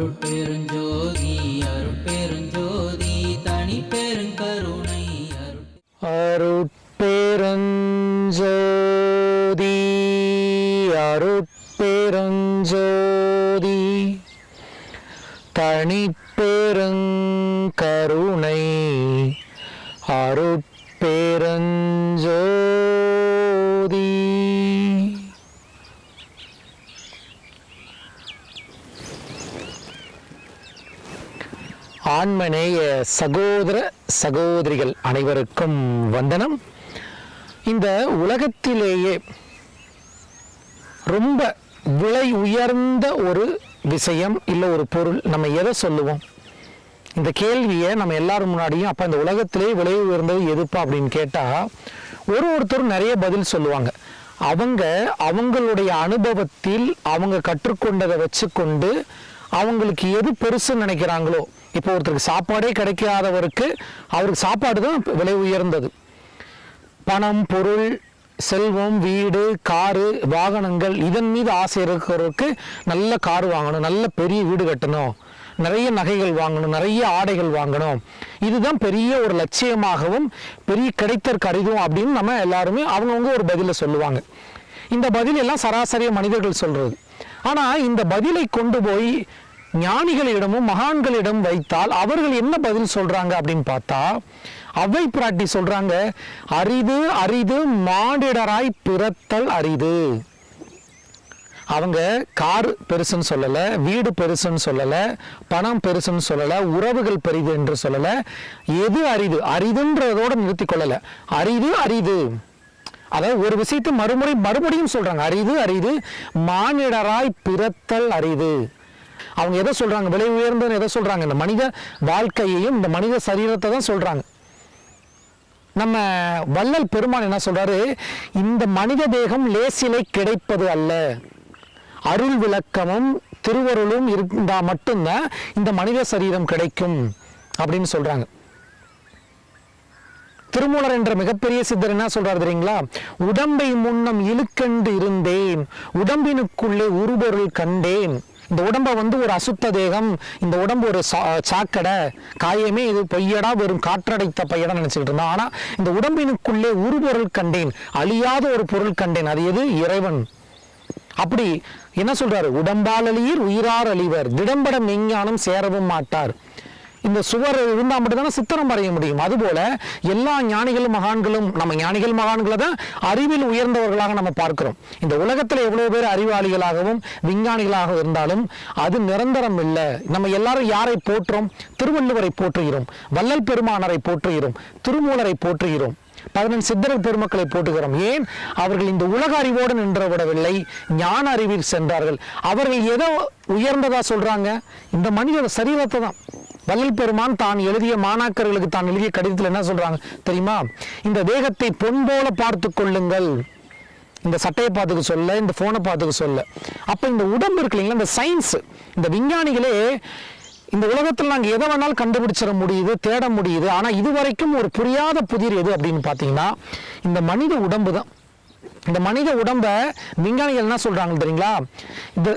அருட்பெருஞ்சோதி அருட்பெருஞ்சோதி தனி பெருங்கருணை அருட்பெருஞ்சோதி அருட்பெருஞ்சோதி தனி பெருங்கருணை அருட்பெருஞ்சோதி. ஆன்மநேய சகோதர சகோதரிகள் அனைவருக்கும் வந்தனம். இந்த உலகத்திலேயே ரொம்ப விலை உயர்ந்த ஒரு விஷயம் இல்லை ஒரு பொருள் நம்ம எதை சொல்லுவோம்? இந்த கேள்வியை நம்ம எல்லாரும் முன்னாடியும் அப்போ இந்த உலகத்திலேயே விலை உயர்ந்தது எதுப்பா அப்படின்னு கேட்டால் ஒருத்தரும் நிறைய பதில் சொல்லுவாங்க. அவங்களுடைய அனுபவத்தில் அவங்க கற்றுக்கொண்டதை வச்சுக்கொண்டு அவங்களுக்கு எது பெருசுன்னு நினைக்கிறாங்களோ. இப்போ ஒருத்தருக்கு சாப்பாடே கிடைக்காதவருக்கு அவருக்கு சாப்பாடு தான் விலை உயர்ந்தது. பணம், பொருள், செல்வம், வீடு, காரு, வாகனங்கள் இதன் மீது ஆசை இருக்கிறவருக்கு நல்ல காரு வாங்கணும், நல்ல பெரிய வீடு கட்டணும், நிறைய நகைகள் வாங்கணும், நிறைய ஆடைகள் வாங்கணும், இதுதான் பெரிய ஒரு லட்சியமாகவும் பெரிய கிடைத்தற்கு அரிதும் அப்படின்னு நம்ம எல்லாருமே அவங்கவுங்க ஒரு பதிலை சொல்லுவாங்க. இந்த பதில் எல்லாம் சராசரிய மனிதர்கள் சொல்றது. ஆனால் இந்த பதிலை கொண்டு போய் ஞானிகளிடமும் மகான்களிடம் வைத்தால் அவர்கள் என்ன பதில் சொல்றாங்க அப்படின்னு பார்த்தா, அவை பிராட்டி சொல்றாங்க, அரிது அரிது மானிடராய் பிறத்தல் அரிது. அவங்க கார் பெருசுன்னு சொல்லல, வீடு பெருசுன்னு சொல்லல, பணம் பெருசுன்னு சொல்லல, உறவுகள் பெரிது என்று சொல்லல. எது அரிது அரிதுன்றதோட நிறுத்தி கொள்ளல, அரிது அரிது. அதாவது ஒரு விஷயத்தை மறுபடியும் சொல்றாங்க, அரிது அரிது மானிடராய் பிறத்தல் அரிது. அவங்க எதை சொல்றாங்க? விலை உயர்ந்தன்னு எதை சொல்றாங்க? இந்த மனித வாழ்க்கையையும் இந்த மனித சரீரத்தை தான் சொல்றாங்க. நம்ம வள்ளல் பெருமான் என்ன சொல்றாரு? இந்த மனித தேகம் லேசிலை கிடைப்பது அல்ல, அருள் விளக்கமும் திருவருளும் இருந்தா மட்டும்தான் இந்த மனித சரீரம் கிடைக்கும் அப்படின்னு சொல்றாங்க. திருமூலர் என்ற மிகப்பெரிய சித்தர் என்ன சொல்றாரு தெரியுங்களா? உடம்பை முன்னம் இழுக்கண்டு இருந்தேன், உடம்பினுக்குள்ளே உருபொருள் கண்டேன். இந்த உடம்பை ஒரு அசுத்த தேகம், இந்த உடம்பு ஒரு சாக்கடை, காயமே இது பொய்யடா வெறும் காற்றடைத்த பையடா நினைச்சுக்கிட்டு இருந்தான். ஆனா இந்த உடம்பினுக்குள்ளே உருபொருள் கண்டேன், அழியாத ஒரு பொருள் கண்டேன். அது எது? இறைவன். அப்படி என்ன சொல்றாரு? உடம்பால் அழியீர் உயிரார் அழிவர், திடம்பட மெஞ்ஞானம் சேரவும் மாட்டார். இந்த சுவர் இருந்தால் மட்டும்தானே சித்திரம் வரைய முடியும். அதுபோல எல்லா ஞானிகளும் மகான்களும், நம்ம ஞானிகள் மகான்களை தான் அறிவில் உயர்ந்தவர்களாக நம்ம பார்க்கிறோம். இந்த உலகத்தில் எவ்வளவு பேர் அறிவாளிகளாகவும் விஞ்ஞானிகளாக இருந்தாலும் அது நிரந்தரம் இல்லை. நம்ம எல்லாரும் யாரை போற்றோம்? திருவள்ளுவரை போற்றுகிறோம், வள்ளல் பெருமானரை போற்றுகிறோம், திருமூலரை போற்றுகிறோம், 15 சித்தர்கள் பெருமக்களை போட்டுகிறோம். ஏன்? அவர்கள் இந்த உலக அறிவோடு நின்று விடவில்லை, ஞான அறிவில் சென்றார்கள். அவர்கள் எதோ உயர்ந்ததா சொல்றாங்க? இந்த மனித சரீரத்தை தான். வள்ளல் பெருமான் தான் எழுதிய மாணாக்கர்களுக்கு தான் எழுதிய கடிதத்தில் என்ன சொல்றாங்க தெரியுமா? இந்த தேகத்தை பொன் போல பார்த்து கொள்ளுங்கள். இந்த சட்டையை பார்த்துக்க சொல்ல, இந்த போனை பார்த்துக்க சொல்ல. அப்ப இந்த உடம்பு இருக்கு இல்லைங்களா, இந்த சயின்ஸ், இந்த விஞ்ஞானிகளே இந்த உலகத்தில் நாங்கள் எதை வேணாலும் கண்டுபிடிச்சிட முடியுது, தேட முடியுது. ஆனால் இதுவரைக்கும் ஒரு புரியாத புதிர் எது அப்படின்னு பார்த்தீங்கன்னா இந்த மனித உடம்பு தான். இந்த மனித உடம்பை விஞ்ஞானிகள் என்ன சொல்றாங்க தெரியுங்களா?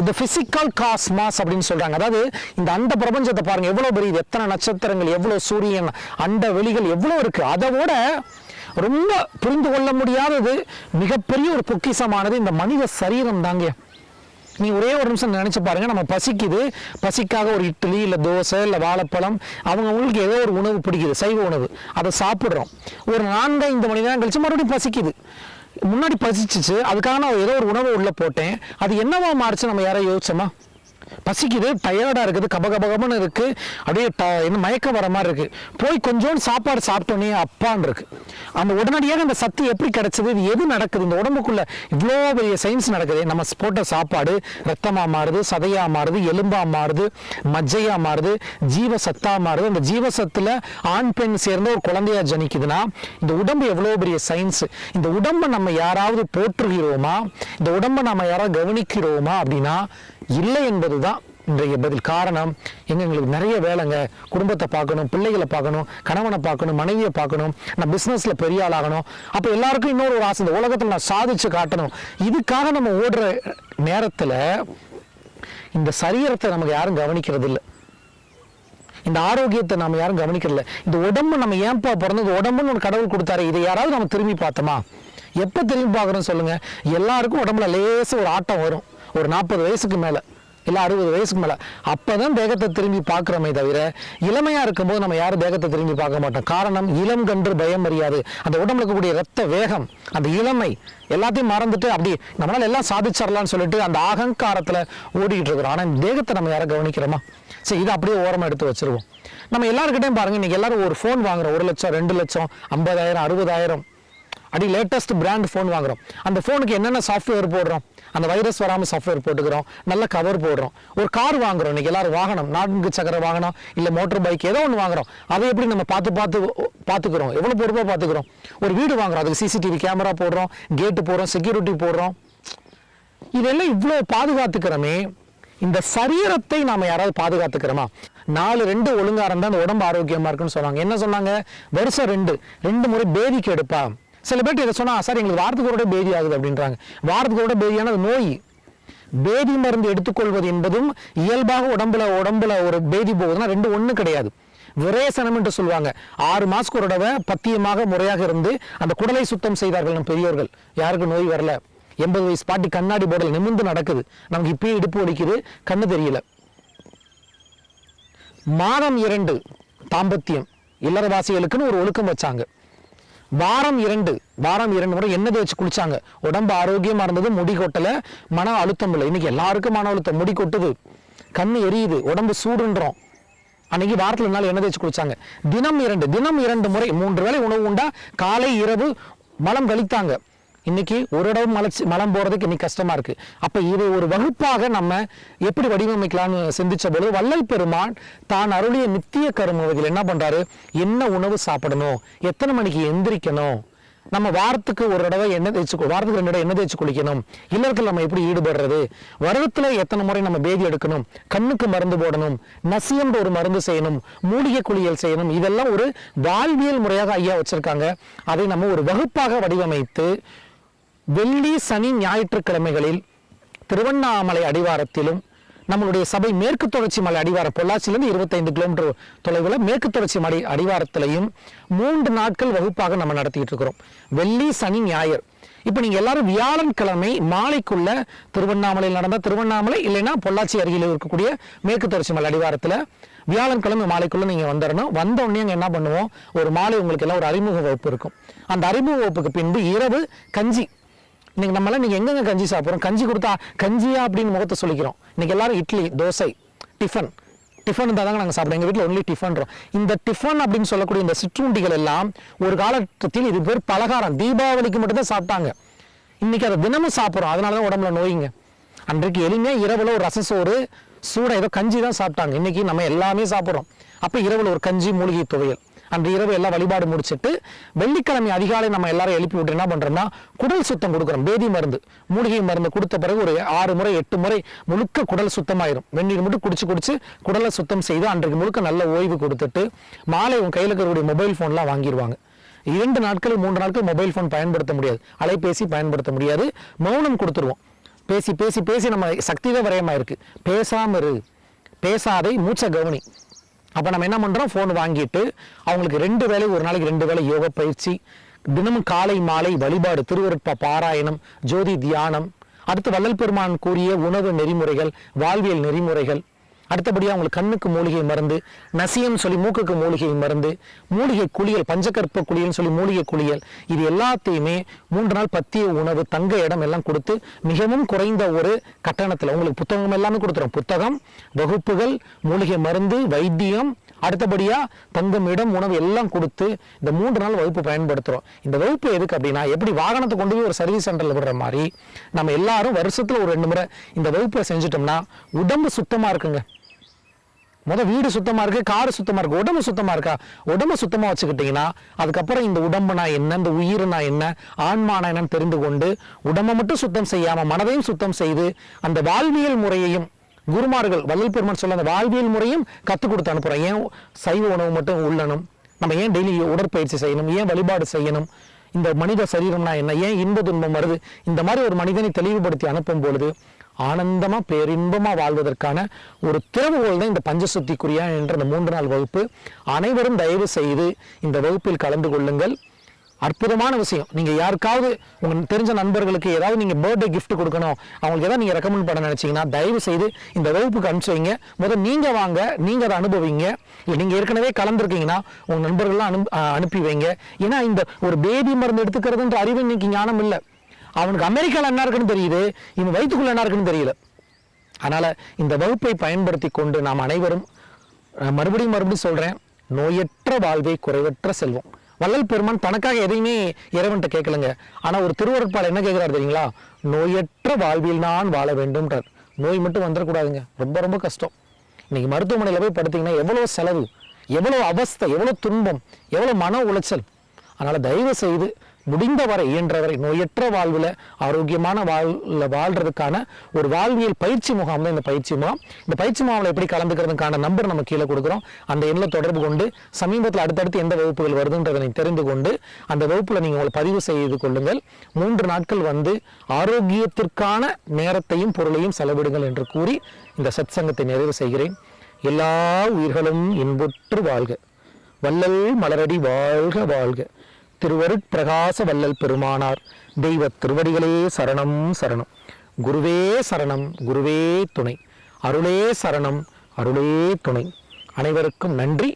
இந்த பிசிக்கல் காஸ்மாஸ் அப்படின்னு சொல்றாங்க. அதாவது இந்த அண்ட பிரபஞ்சத்தை பாருங்க, எவ்வளவு பெரிய, எத்தனை நட்சத்திரங்கள், எவ்வளவு சூரியன், அண்ட வெளிகள் எவ்வளவு இருக்கு. அதோட ரொம்ப புரிந்து கொள்ள முடியாதது, மிகப்பெரிய ஒரு பொக்கிஷமானது இந்த மனித சரீரம் தாங்க. நீ ஒரே ஒரு நிமிஷம் நினைச்சு பாருங்க, நம்ம பசிக்குது, பசிக்காக ஒரு இட்லி இல்லை தோசை இல்லை வாழைப்பழம், அவங்களுக்கு ஏதோ ஒரு உணவு பிடிக்குது, சைவ உணவு, அதை சாப்பிட்றோம். ஒரு 4-5 மணி நேரம் கழிச்சு மறுபடியும் பசிக்குது. முன்னாடி பசிச்சிச்சு, அதுக்காக நான் ஏதோ ஒரு உணவை உள்ள போட்டேன், அது என்னவா மாறுச்சு? நம்ம யாரை யோசிச்சோமா? பசிக்குது, டயர்டா இருக்குது, கபகபகம்னு இருக்கு, அப்படியே என்ன மயக்கம் வர மாதிரி இருக்கு. போய் கொஞ்சோண்டு சாப்பாடு சாப்பிட்டோன்னே அப்பான்னு இருக்கு. அந்த உடனடியாக அந்த சத்து எப்படி கிடைச்சது? இது எது நடக்குது? இந்த உடம்புக்குள்ள இவ்வளோ பெரிய சயின்ஸ் நடக்குது. நம்ம போட்ட சாப்பாடு ரத்தமா மாறுது, சதையா மாறுது, எலும்பா மாறுது, மஜ்ஜையா மாறுது, ஜீவ சத்தா மாறுது. அந்த ஜீவசத்துல ஆண் பெண் சேர்ந்த ஒரு குழந்தையா ஜனிக்குதுன்னா இந்த உடம்பு எவ்வளோ பெரிய சயின்ஸ். இந்த உடம்பை நம்ம யாராவது போற்றுகிறோமா? இந்த உடம்பை நம்ம யாராவது கவனிக்கிறோமா அப்படின்னா இல்லை என்பதுதான் இன்றைய பதில். காரணம், எங்களுக்கு நிறைய வேலைங்க, குடும்பத்தை பார்க்கணும், பிள்ளைகளை பார்க்கணும், கணவனை பார்க்கணும், மனைவியை பார்க்கணும், நான் பிஸ்னஸ்ல பெரிய ஆள் ஆகணும். அப்போ எல்லாருக்கும் இன்னொரு ஒரு ஆசை, இந்த உலகத்தில் நான் சாதிச்சு காட்டணும். இதுக்காக நம்ம ஓடுற நேரத்தில் இந்த சரீரத்தை நமக்கு யாரும் கவனிக்கிறது இல்லை, இந்த ஆரோக்கியத்தை நம்ம யாரும் கவனிக்கிறதில்ல. இந்த உடம்பு நம்ம ஏன்பா பிறந்தது, உடம்புன்னு ஒரு கடவுள் கொடுத்தாரு, இதை யாராவது நம்ம திரும்பி பார்த்தோமா? எப்போ திரும்பி பார்க்குறோம் சொல்லுங்க? எல்லாருக்கும் உடம்புல லேசு ஒரு ஆட்டம் வரும், ஒரு 40 வயசுக்கு மேலே இல்லை 60 வயசுக்கு மேலே, அப்போதான் தேகத்தை திரும்பி பார்க்குறோமே தவிர இளமையாக இருக்கும்போது நம்ம யாரும் தேகத்தை திரும்பி பார்க்க மாட்டோம். காரணம், இளம் கன்று பயம் அறியாது. அந்த உடம்புல இருக்கக்கூடிய ரத்த வேகம், அந்த இளமை எல்லாத்தையும் மறந்துட்டு அப்படி நம்மளால எல்லாம் சாதிச்சிடலாம்னு சொல்லிட்டு அந்த அகங்காரத்தில் ஓடிக்கிட்டு இருக்கிறோம். ஆனால் தேகத்தை நம்ம யாரும் கவனிக்கிறோமா? சரி, இதை அப்படியே ஓரமாக எடுத்து வச்சிருவோம். நம்ம எல்லாருக்கிட்டையும் பாருங்க, இன்னைக்கு எல்லாரும் ஒரு ஃபோன் வாங்குறோம், 1 லட்சம் 2 லட்சம் 50,000 60,000 அப்படி லேட்டஸ்ட் பிராண்ட் ஃபோன் வாங்குறோம். அந்த ஃபோனுக்கு என்னென்ன சாஃப்ட்வேர் போடுறோம்? அந்த வைரஸ் வராமல் சாஃப்ட்வேர் போட்டுக்கிறோம், நல்ல கவர் போடுறோம். ஒரு கார் வாங்குறோம், இன்னைக்கு எல்லாரும் வாகனம் 4 சக்கர வாகனம் இல்லை மோட்டர் பைக் ஏதோ ஒன்று வாங்குறோம். அதை எப்படி நம்ம பார்த்துக்கிறோம்? எவ்வளோ பொறுப்பாக பார்த்துக்கிறோம்? ஒரு வீடு வாங்குறோம், அதுக்கு CCTV கேமரா போடுறோம், கேட்டு போடுறோம், செக்யூரிட்டி போடுறோம். இதெல்லாம் இவ்வளோ பாதுகாத்துக்கிறோமே, இந்த சரீரத்தை நாம யாராவது பாதுகாத்துக்கிறோமா? 4-2 ஒழுங்கா இருந்தா அந்த உடம்பு ஆரோக்கியமா இருக்குன்னு சொன்னாங்க. என்ன சொன்னாங்க? வருஷம் 2 முறை பேதிக்கு எடுப்பா. சில பேர் இதை சொன்னா, சார் எங்களுக்கு வாரத்துக்கு ஒரு பேதி ஆகுது அப்படின்றாங்க. வாரத்துக்கு ஒரு பேதியான நோய். பேதி மருந்து எடுத்துக்கொள்வது என்பதும் இயல்பாக உடம்புல ஒரு பேதி போகுதுன்னா 2 ஒண்ணு கிடையாது. விரேசனம் என்று சொல்லுவாங்க. 6 மாசத்துக்கு ஒரு தடவை பத்தியமாக முறையாக இருந்து அந்த குடலை சுத்தம் செய்தார்கள் நம் பெரியோர்கள். யாருக்கு நோய் வரல. 80 வயசு பாட்டி கண்ணாடி போடல, நிமிர்ந்து நடக்குது. நமக்கு இப்பயே இடுப்பு வலிக்குது, கண்ணு தெரியல. மாதம் 2 தாம்பத்தியம் இல்லறவாசிகளுக்குன்னு ஒரு ஒழுக்கம் வச்சாங்க. வாரம் 2 முறை எண்ணெய் தேய்ச்சி குளிச்சாங்க. உடம்பு ஆரோக்கியமா இருந்தது, முடி கொட்டல, மன அழுத்தம் இல்லை. இன்னைக்கு எல்லாருக்கும் மன அழுத்தம், முடி கொட்டுது, கண்ணு எரியுது, உடம்பு சூடுன்றோம். அன்னைக்கு வாரத்தில் 4 நாள் எண்ணெய் தேய்ச்சி குளிச்சாங்க. தினம் 2 முறை 3 வேளை உணவு உண்டா, காலை இரவு மலம் கழித்தாங்க. இன்னைக்கு ஒரு இடம் மலம் போறதுக்கு இன்னைக்கு கஷ்டமா இருக்கு. அப்ப இதை ஒரு வகுப்பாக நம்ம எப்படி வடிவமைக்கலாம்னு சிந்திச்ச பொழுது வள்ளல் பெருமான் தான் அருளிய நித்திய கருமவதில் என்ன பண்றாரு? என்ன உணவு சாப்பிடணும், எத்தனை மணிக்கு எந்திரிக்கணும், நம்ம வாரத்துக்கு ஒரு தடவை வாரத்துக்கு 2 தடவை எண்ணெய் தேய்ச்சி குளிக்கணும், இல்லறத்துல நம்ம எப்படி ஈடுபடுறது, வருடத்துல எத்தனை முறை நம்ம பேதி எடுக்கணும், கண்ணுக்கு மருந்து போடணும், நசியம்ன்ற ஒரு மருந்து செய்யணும், மூலிகை குளியல் செய்யணும், இதெல்லாம் ஒரு வாழ்வியல் முறையாக ஐயா வச்சிருக்காங்க. அதை நம்ம ஒரு வகுப்பாக வடிவமைத்து வெள்ளி சனி ஞாயிற்றுக்கிழமைகளில் திருவண்ணாமலை அடிவாரத்திலும் நம்மளுடைய சபை மேற்கு தொடர்ச்சி மலை அடிவாரம் பொள்ளாச்சியிலிருந்து 25 கிலோமீட்டர் தொலைவில் மேற்கு தொடர்ச்சி மலை அடிவாரத்திலையும் 3 நாட்கள் வகுப்பாக நம்ம நடத்திட்டு இருக்கிறோம். வெள்ளி சனி ஞாயிறு. இப்போ நீங்க எல்லாரும் வியாழன்கிழமை மாலைக்குள்ள திருவண்ணாமலையில் நடந்த திருவண்ணாமலை இல்லைன்னா பொள்ளாச்சி அருகில் இருக்கக்கூடிய மேற்கு தொடர்ச்சி மலை அடிவாரத்தில் வியாழன்கிழமை மாலைக்குள்ள நீங்க வந்துடணும். வந்த உடனே என்ன பண்ணுவோம், ஒரு மாலை உங்களுக்கு எல்லாம் ஒரு அறிமுக வகுப்பு இருக்கும். அந்த அறிமுக வகுப்புக்கு பின்பு இரவு கஞ்சி. இன்னைக்கு நம்மளாம் நீங்க எங்கெங்க கஞ்சி சாப்பிட்றோம்? கஞ்சி கொடுத்தா கஞ்சியா அப்படின்னு முகத்தை சொல்லிக்கிறோம். இன்னைக்கு எல்லாரும் இட்லி தோசை டிஃபன் இருந்தால் தாங்க நாங்கள் சாப்பிடுவோம். எங்கள் வீட்டில் ஒன்லி டிஃபன்றோம். இந்த டிஃபன் அப்படின்னு சொல்லக்கூடிய இந்த சிற்றுண்டிகள் எல்லாம் ஒரு காலகட்டத்தில் இது பேர் பலகாரம், தீபாவளிக்கு மட்டும்தான் சாப்பிட்டாங்க. இன்னைக்கு அதை தினமும் சாப்பிட்றோம். அதனால தான் உடம்புல நோய்ங்க. அன்றைக்கு எளிமையாக இரவுல ஒரு ரசசோறு சூட ஏதோ கஞ்சி தான் சாப்பிட்டாங்க. இன்னைக்கு நம்ம எல்லாமே சாப்பிட்றோம். அப்போ இரவுல ஒரு கஞ்சி மூலிகை துவையல். அன்று இரவு எல்லாம் வழிபாடு முடிச்சுட்டு வெள்ளிக்கிழமை அதிகாலை நம்ம எல்லாரும் எழுப்பி விட்டு என்ன பண்றோம்னா குடல் சுத்தம் கொடுக்குறோம். பேதி மருந்து மூலிகை மருந்து கொடுத்த பிறகு ஒரு 6 முறை 8 முறை முழுக்க குடல் சுத்தமாயிரும். வெந்நீர் மட்டும் குடிச்சு குடலை சுத்தம் செய்து அன்றைக்கு முழுக்க நல்ல ஓய்வு கொடுத்துட்டு மாலை உன் கையில் இருக்கக்கூடிய மொபைல் போன்லாம் வாங்கிடுவாங்க. 2 நாட்கள் 3 நாட்கள் மொபைல் போன் பயன்படுத்த முடியாது, அலைபேசி பயன்படுத்த முடியாது. மௌனம் கொடுத்துருவோம். பேசி பேசி பேசி நம்ம சக்திவே வரையமா இருக்கு. பேசாம இரு, பேசாதே, மூச்சை கவனி. அப்போ நம்ம என்ன பண்ணுறோம், ஃபோன் வாங்கிட்டு அவங்களுக்கு 2 வேளை, ஒரு நாளைக்கு 2 வேளை யோக பயிற்சி, தினமும் காலை மாலை வழிபாடு, திருவருட்ப பாராயணம், ஜோதி தியானம், அடுத்து வள்ளல் பெருமான் கூறிய உணவு நெறிமுறைகள், வாழ்வியல் நெறிமுறைகள், அடுத்தபடியாக அவங்களுக்கு கண்ணுக்கு மூலிகை மருந்து, நசியம் சொல்லி மூக்குக்கு மூலிகை மருந்து, மூலிகை குளியல், பஞ்சகற்ப குளியல்னு சொல்லி மூலிகை குளியல், இது எல்லாத்தையுமே 3 நாள் பத்திய உணவு, தங்க இடம் எல்லாம் கொடுத்து மிகவும் குறைந்த ஒரு கட்டணத்தில் உங்களுக்கு புத்தகம் எல்லாமே கொடுத்துரும். புத்தகம், வகுப்புகள், மூலிகை மருந்து, வைத்தியம், அடுத்தபடியா தங்கும் இடம், உணவு எல்லாம் கொடுத்து இந்த 3 நாள் வகுப்பு பயன்படுத்துறோம். இந்த வகுப்பு எதுக்கு அப்படின்னா, எப்படி வாகனத்தை கொண்டு போய் ஒரு சர்வீஸ் சென்டர்ல விடுற மாதிரி நம்ம எல்லாரும் வருஷத்துல ஒரு 2 முறை இந்த வகுப்பை செஞ்சுட்டோம்னா உடம்பு சுத்தமா இருக்குங்க. வீடு சுத்தமா இருக்கு, காரு சுத்தமா இருக்கு, உடம்பு சுத்தமா இருக்கா? உடம்பு சுத்தமா வச்சுக்கிட்டீங்கன்னா அதுக்கப்புறம் இந்த உடம்புனா என்ன, இந்த உயிர்னா என்ன, ஆன்மானா என்னன்னு தெரிந்து கொண்டு உடம்பை மட்டும் சுத்தம் செய்யாம மனதையும் சுத்தம் செய்து அந்த வாழ்வியல் முறையையும் குருமார்கள் வள்ளல் பெருமான் சொல்ல அந்த வாழ்வியல் முறையும் கற்றுக் கொடுத்து அனுப்புறோம். ஏன் சைவ உணவு மட்டும் உள்ளணும், நம்ம ஏன் டெய்லி உடற்பயிற்சி செய்யணும், ஏன் வழிபாடு செய்யணும், இந்த மனித சரீரம்னா என்ன, ஏன் இன்ப துன்பம் வருது, இந்த மாதிரி ஒரு மனிதனை தெளிவுபடுத்தி அனுப்பும் பொழுது ஆனந்தமாக பேரின்பமாக வாழ்வதற்கான ஒரு திறவுகோல் தான் இந்த பஞ்சசுத்தி குறியா என்ற இந்த 3 நாள் வகுப்பு. அனைவரும் தயவு செய்து இந்த வகுப்பில் கலந்து கொள்ளுங்கள். அற்புதமான விஷயம். நீங்கள் யாருக்காவது உங்கள் தெரிஞ்ச நண்பர்களுக்கு ஏதாவது நீங்கள் பர்த்டே கிஃப்ட் கொடுக்கணும், அவங்களுக்கு ஏதாவது நீங்கள் ரெக்கமெண்ட் பண்ண நினச்சிங்கன்னா தயவு செய்து இந்த வகுப்புக்கு அனுப்பிச்சு வைங்க. முதல் நீங்கள் வாங்க, நீங்கள் அதை அனுபவிங்க. இல்லை நீங்கள் ஏற்கனவே கலந்துருக்கீங்கன்னா உங்கள் நண்பர்கள்லாம் அனுப்பி வைங்க. ஏன்னா இந்த ஒரு பேபி மருந்து எடுத்துக்கிறதுன்ற அறிவு இன்னைக்கு ஞானம் இல்லை. அவனுக்கு அமெரிக்காவில் என்ன இருக்குன்னு தெரியுது, இவன் வயிற்றுக்குள்ள என்ன இருக்குன்னு தெரியல. அதனால் இந்த வகுப்பை பயன்படுத்தி கொண்டு நாம் அனைவரும் மறுபடியும் சொல்கிறேன், நோயற்ற வாழ்வை குறைவற்ற செல்வம். வள்ளல் பெருமான் தனக்காக எதையுமே இறைவன்கிட்ட கேட்கலங்க. ஆனால் ஒரு திருவருட்பால் என்ன கேட்குறாரு தெரியுங்களா? நோயற்ற வாழ்வில் நான் வாழ வேண்டும்ன்றார். நோய் மட்டும் வந்துடக்கூடாதுங்க, ரொம்ப ரொம்ப கஷ்டம். இன்னைக்கு மருத்துவமனையில் போய் படுத்தீங்கன்னா எவ்வளோ செலவு, எவ்வளோ அவஸ்தை, எவ்வளோ துன்பம், எவ்வளோ மன உளைச்சல். அதனால் தயவு செய்து முடிந்தவரை இயன்றவரை நோயற்ற வாழ்வில் ஆரோக்கியமான வாழ்றதுக்கான ஒரு வாழ்வியல் பயிற்சி முகாம் தான் இந்த பயிற்சி முகாம். இந்த பயிற்சி முகாமில் எப்படி கலந்துக்கிறதுக்கான நம்பர் நம்ம கீழே கொடுக்குறோம். அந்த எண்ணில் தொடர்பு கொண்டு சமீபத்தில் அடுத்தடுத்து எந்த வகுப்புகள் வருதுன்றதை தெரிந்து கொண்டு அந்த வகுப்பில் நீங்கள் உங்களை பதிவு செய்து கொள்ளுங்கள். 3 நாட்கள் ஆரோக்கியத்திற்கான நேரத்தையும் பொருளையும் செலவிடுங்கள் என்று கூறி இந்த சத் சங்கத்தை நிறைவு செய்கிறேன். எல்லா உயிர்களும் இன்புற்று வாழ்க, வள்ளல் மலரடி வாழ்க வாழ்க. திருவருட்பிரகாச வள்ளல் பெருமானார் தெய்வ திருவடிகளே சரணம் சரணம். குருவே சரணம், குருவே துணை. அருளே சரணம், அருளே துணை. அனைவருக்கும் நன்றி.